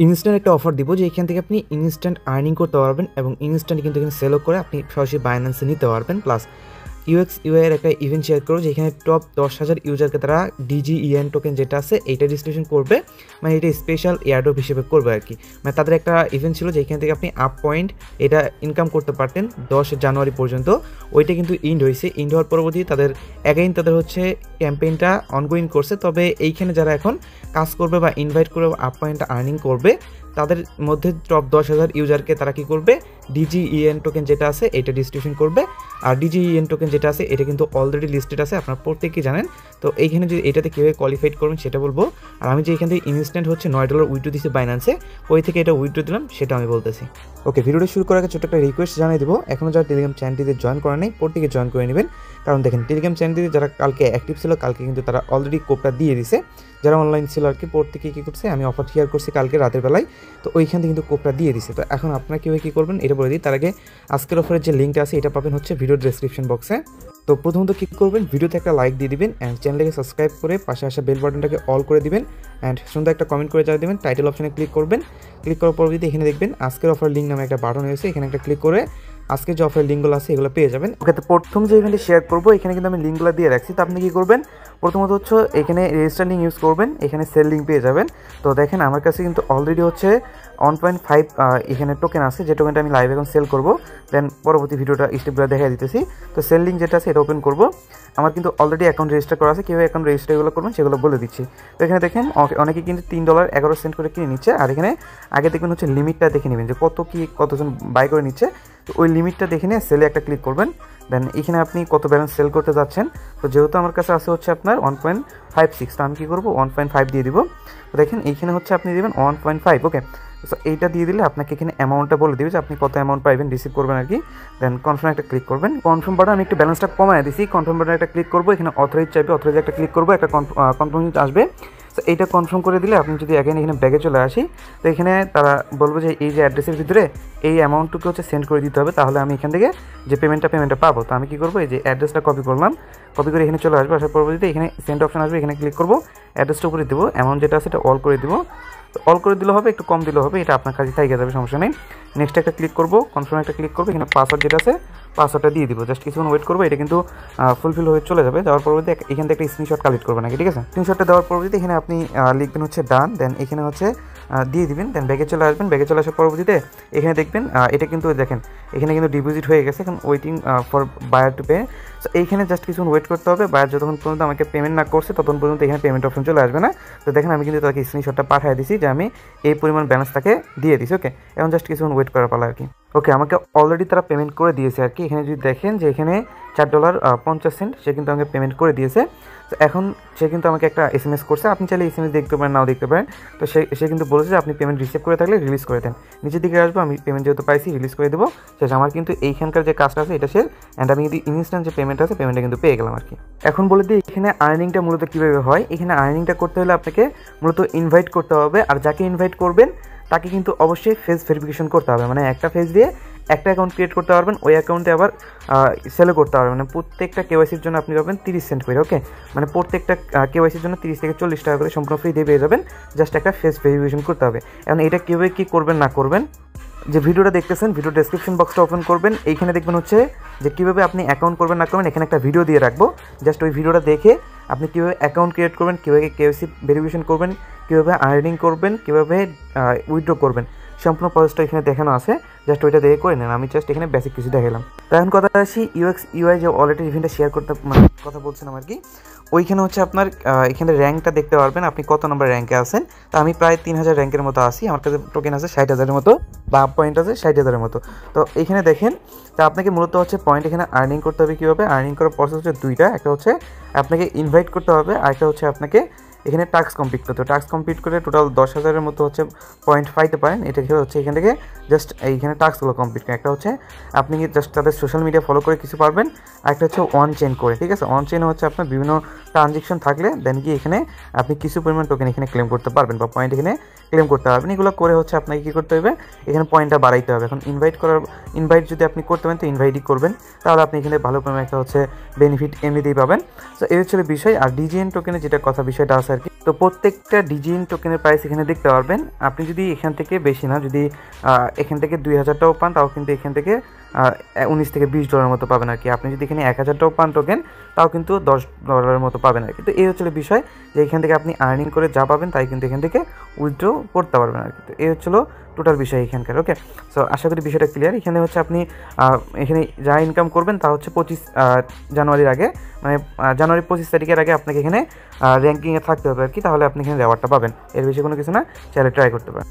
Instant একটা offer দিব যে এখান থেকে আপনি ইনস্ট্যান্ট আর্নিং করতে পারবেন এবং ইনস্ট্যান্ট কিন্তু এখানে সেলও করে আপনি সরাসরি বাইন্যান্সে নিতে পারবেন। প্লাস ইউএক্স ইউআই এর একটা ইভেন্ট শেয়ার করো যেখানে টপ 10,000 ইউজারকে তারা ডিজিইএন টোকেন যেটা আছে এইটা ডিস্ট্রিবিউশন করবে, মানে এটা স্পেশাল এয়ারড্রপ হিসেবে করবে আর কি। মানে তাদের একটা ইভেন্ট ছিল যেখান থেকে আপনি আপ পয়েন্ট এটা ইনকাম করতে পারতেন 10 জানুয়ারি পর্যন্ত। ওইটা কিন্তু ইন্ড হয়েছে, ইন্ড হওয়ার পরবর্তী তাদের অ্যাগেইন তাদের হচ্ছে ক্যাম্পেইনটা অনগোয়িং করছে। তবে এইখানে যারা এখন কাজ করবে বা ইনভাইট করে আপ পয়েন্টটা আর্নিং করবে তাদের মধ্যে টপ 10,000 ইউজারকে তারা কী করবে, ডিজিইএন টোকেন যেটা আছে এটা ডিস্ট্রিবিউশন করবে। আর ডিজিইএন টোকেন যেটা আছে এটা কিন্তু অলরেডি লিস্টেড আছে, আপনারা প্রত্যেকেই জানেন। তো এইখানে যদি এটাতে কীভাবে কোয়ালিফাইড করবেন সেটা বলবো। আর আমি যে এখান থেকে ইনস্ট্যান্ট হচ্ছে $9 উইথড্র দিচ্ছি বাইন্যান্সে, ওই থেকে এটা উইথড্র দিলাম সেটা আমি বলতেছি। ওকে, ভিডিওটা শুরু করার আগে ছোট্ট একটা রিকোয়েস্ট জানিয়ে দেবো, এখনও যারা টেলিগ্রাম চ্যানেলটিতে জয়েন করা নেই প্রত্যেকে জয়েন করে নেবেন। কারণ দেখেন টেলিগ্রাম চ্যানেলটিতে যারা কালকে অ্যাক্টিভ ছিল কালকে কিন্তু তারা অলরেডি কোডটা দিয়ে দিছে, যারা অনলাইন ছিল আর কি প্রত্যেকে কী করছে, আমি অফার শেয়ার করছি কালকে রাতের বেলায়, তো ওইখান থেকে কিন্তু কোডটা দিয়ে দিছে। তো এখন আপনারা কীভাবে কী করবেন এটা বলে দিই। তার আগে আজকের অফারের যে লিঙ্কটা আছে এটা পাবেন হচ্ছে ভিডিও ডেসক্রিপশন বক্সে। তো প্রথমত কী করবেন, ভিডিওতে একটা লাইক দিয়ে দিবেন অ্যান্ড চ্যানেলটাকে সাবস্ক্রাইব করে পাশে আসা বেল বাটনটাকে অল করে দিবেন অ্যান্ড সুন্দর একটা কমেন্ট করে জানিয়ে দেবেন। টাইটেল অপশনে ক্লিক করবেন, ক্লিক করার পর যদি এখানে দেখবেন আজকের অফার লিঙ্ক নামে একটা বাটন হয়েছে, এখানে একটা ক্লিক করে আজকে যে অফার লিঙ্কগুলো আছে এগুলো পেয়ে যাবেন। ওকে, তো প্রথম যে ইভেন্টে শেয়ার করবো এখানে কিন্তু আমি লিঙ্কগুলো দিয়ে রাখছি। তো আপনি কী করবেন, প্রথমত হচ্ছে এখানে রেজিস্টার লিঙ্ক ইউজ করবেন, এখানে সেল লিঙ্ক পেয়ে যাবেন। তো দেখেন আমার কাছে কিন্তু অলরেডি হচ্ছে 1.5 এখানে টোকেন আছে, যে টোকেনটা আমি লাইভ এখন সেল করবো। দেন পরবর্তী ভিডিওটা স্টেপগুলো দেখা দিতেছি। তো সেল লিঙ্ক যেটা আছে এটা ওপেন করবো। আমার কিন্তু অলরেডি অ্যাকাউন্ট রেজিস্টার করা আছে, কীভাবে অ্যাকাউন্ট রেজিস্টার এগুলো করবেন সেগুলো বলে দিচ্ছি। তো এখানে দেখেন অনেকে কিন্তু $3.11 করে কিনে নিচ্ছে। আর এখানে আগে দেখবেন হচ্ছে লিমিটটা দেখে নেবেন যে কতজন বাই করে নিচ্ছে। তো ওই লিমিটটা দেখে নিয়ে সেলে একটা ক্লিক করবেন। দেন এখানে আপনি কত ব্যালেন্স সেল করতে যাচ্ছেন। তো যেহেতু আমার কাছে আছে হচ্ছে আপনার 1.56, তো আমি কী করবো 1.5 দিয়ে দিব। তো দেখেন এইখানে হচ্ছে আপনি দেবেন 1.5। ওকে, সো এইটা দিয়ে দিলে আপনাকে এখানে অ্যামাউন্টটা বলে দিবে যে আপনি কত অ্যামাউন্ট পাইবেন, রিসিভ করবেন আর কি। দেন কনফার্ম একটা ক্লিক করবেন। কনফার্ম বাটন আমি একটু ব্যালেন্সটা কমায় দিছি, কনফার্ম বাটন একটা ক্লিক করবো, এখানে অথরাইজ চাইবে, অথরাইজ একটা ক্লিক করবো, একটা কনফার্ম আসবে। তো এইটা কনফার্ম করে দিলে আপনি যদি এখানে ব্যাগে চলে আসি, তো এখানে তারা বলবো যে এই যে অ্যাড্রেসের ভিতরে এই অ্যামাউন্টটুকু হচ্ছে সেন্ড করে দিতে হবে, তাহলে আমি এখান থেকে যে পেমেন্টটা পাবো। তো আমি কী করবো, এই যে অ্যাড্রেসটা কপি করলাম, কপি করে এখানে চলে আসবো। আসার পরবর্তীতে এখানে সেন্ড অপশন আসবে, এখানে ক্লিক করবো, অ্যাড্রেসটা উপরে দেবো, অ্যামাউন্ট যেটা আছে এটা অল করে দেবো। তো অল করে দিলে হবে, একটু কম দিলে হবে, এটা আপনার কাছে থেকে যাবে, সমস্যা নেই। নেক্সট একটা ক্লিক করবো, কনফার্ম একটা ক্লিক করবো, এখানে পাসওয়ার্ড যেটা আছে পাসওয়ার্ডটা দিয়ে দিব। জাস্ট কিছুক্ষণ ওয়েট করবো, এটা কিন্তু ফুলফিল হয়ে চলে যাবে। যাওয়ার পরবর্তীতে এখান থেকে একটা স্ক্রিনশট কালেক্ট করবেন নাকি, ঠিক আছে। স্ক্রিনশটটা দেওয়ার পরবর্তীতে এখানে আপনি লিখবেন হচ্ছে ডান, দেন এখানে হচ্ছে দিয়ে দিবেন। দেন ব্যাগে চলে আসবেন, ব্যাগে চলে আসার পরবর্তীতে এখানে দেখবেন এটা কিন্তু দেখেন এখানে কিন্তু ডিপোজিট হয়ে গেছে, এখন waiting for buyer to pay. So এইখানে জাস্ট কিছুক্ষণ ওয়েট করতে হবে, বায়ার যতক্ষণ পর্যন্ত আমাকে পেমেন্ট না করছে ততক্ষণ পর্যন্ত এখানে পেমেন্ট অপশন চলে আসবে না। তো দেখেন আমি কিন্তু তাকে স্ক্রিনশটটা পাঠিয়ে দিছি যে আমি এই পরিমাণ ব্যালেন্স তাকে দিয়ে দিছি। ওকে, এখন জাস্ট কিছুক্ষণ ওয়েট করার পালা আর কি। ওকে, আমাকে অলরেডি তারা পেমেন্ট করে দিয়েছে আর কি। এখানে যদি দেখেন যে এখানে $4.50 সে কিন্তু আমাকে পেমেন্ট করে দিয়েছে। তো এখন সে কিন্তু আমাকে একটা SMS করছে, আপনি চাইলে SMS দেখতে পারেন নাও দেখতে পারেন। তো সে কিন্তু বলেছে যে আপনি পেমেন্ট রিসিভ করে থাকলে রিলিজ করে দেন। নিচের দিকে আসবো, আমি পেমেন্ট যেহেতু পাইছি রিলিজ করে দেবো। শেষ, আমার কিন্তু এইখানকার যে কাজটা আছে এটা শেষ অ্যান্ড আমি কিন্তু ইনস্ট্যান্ট যে পেমেন্ট আছে পেমেন্টটা কিন্তু পেয়ে গেলাম আর কি। এখন বলে দিই এখানে আর্নিংটা মূলত কীভাবে হয়। এখানে আর্নিংটা করতে হলে আপনাকে মূলত ইনভাইট করতে হবে, আর যাকে ইনভাইট করবেন তাকে কিন্তু অবশ্যই ফেস ভেরিফিকেশন করতে হবে। মানে একটা ফেস দিয়ে একটা অ্যাকাউন্ট ক্রিয়েট করতে পারবেন, ওই অ্যাকাউন্টে আবার সেলও করতে পারবেন। মানে প্রত্যেকটা কেওয়াইসির জন্য আপনি পাবেন 30 সেন্ট করে। ওকে, মানে প্রত্যেকটা কেওয়াইসির জন্য 30 থেকে 40 টাকা করে সম্পূর্ণ ফ্রি দিয়ে পেয়ে যাবেন। জাস্ট একটা ফেস ভেরিফিকেশন করতে হবে। এখন এটা কীভাবে কী করবেন না করবেন, যে ভিডিওটা দেখতেছেন ভিডিও ডেসক্রিপশন বক্সটা ওপেন করবেন, এইখানে দেখবেন হচ্ছে যে কীভাবে আপনি অ্যাকাউন্ট করবেন না করবেন, এখানে একটা ভিডিও দিয়ে রাখবো। জাস্ট ওই ভিডিওটা দেখে আপনি কীভাবে অ্যাকাউন্ট ক্রিয়েট করবেন, কীভাবে কেওয়াইসি ভেরিফিকেশন করবেন, কীভাবে আর্নিং করবেন, কীভাবে উইথড্র করবেন, সম্পূর্ণ প্রসেসটা এখানে দেখানো আছে। জাস্ট ওইটা দেখে করে নেন, আমি জাস্ট এখানে বেসিক কিছু দেখালাম। তো এখন কথা আসি ইউএক্স ইউআই যে অলরেডি ইভেন্টটা শেয়ার করতে মানে কথা বলছিলাম আর কি। ওইখানে হচ্ছে আপনার এখানে র্যাঙ্কটা দেখতে পারবেন, আপনি কত নম্বর র্যাঙ্কে আছেন। তো আমি প্রায় 3000 র্যাঙ্কের মতো আসি, আমার কাছে টোকেন আছে 60,000-এর মতো বা আপ পয়েন্ট আছে 60,000-এর মতো। তো এখানে দেখেন, তো আপনাকে মূলত হচ্ছে পয়েন্ট এখানে আর্নিং করতে হবে। কীভাবে আর্নিং করার প্রসেস হচ্ছে দুইটা, একটা হচ্ছে আপনাকে ইনভাইট করতে হবে, আর একটা হচ্ছে আপনাকে এখানে টাস্ক কমপ্লিট করতে হবে। টাস্ক কমপ্লিট করে টোটাল 10,000-এর মতো হচ্ছে পয়েন্ট পাইতে পারেন। এটা হচ্ছে এখান থেকে জাস্ট এইখানে টাস্কগুলো কমপ্লিট করে। একটা হচ্ছে আপনি জাস্ট তাদের সোশ্যাল মিডিয়া ফলো করে কিছু পারবেন, আর একটা হচ্ছে অন চেইন করে, ঠিক আছে। অন চেইন হচ্ছে আপনার বিভিন্ন ট্রানজেকশন থাকলে দেন কি এখানে আপনি কিছু পরিমাণ টোকেন এখানে ক্লেম করতে পারবেন বা পয়েন্ট এখানে ক্লেম করতে পারবেন। এগুলো করে হচ্ছে আপনাকে কী করতে হবে, এখানে পয়েন্টটা বাড়াইতে হবে। এখন ইনভাইট যদি আপনি করতে পারেন তো ইনভাইটই করবেন, তাহলে আপনি এখানে ভালো পরিমাণ একটা হচ্ছে বেনিফিট এমনিতেই পাবেন। সো এই হচ্ছে বিষয়। আর ডিজিএন টোকেনের যেটা বিষয়টা আছে আর কি, তো প্রত্যেকটা ডিজিন টোকেনের প্রাইস এখানে দেখতে পারবেন। আপনি যদি এখান থেকে বেশি না, যদি এখান থেকে 2000টাও পান, তাও কিন্তু এখান থেকে 19 থেকে $20 মতো পাবেন আর কি। আপনি যদি এখানে 1000টাও পান টোকেন, তাও কিন্তু $10 মতো পাবেন আর কি। তো এই হচ্ছিল বিষয়, যে এখান থেকে আপনি আর্নিং করে যা পাবেন তাই কিন্তু এখান থেকে উইথড্র করতে পারবেন আর কি। তো এই হচ্ছিল টোটাল বিষয় এখানকার। ওকে, সো আশা করি বিষয়টা ক্লিয়ার। এখানে হচ্ছে আপনি এখানে যা ইনকাম করবেন তা হচ্ছে 25 জানুয়ারির আগে, মানে জানুয়ারি 25 তারিখের আগে আপনাকে এখানে র্যাঙ্কিংয়ে থাকতে হবে আর কি, তাহলে আপনি এখানে রেওয়ার্ডটা পাবেন। এর বেশি কোনো কিছু না, চাইলে ট্রাই করতে পারেন।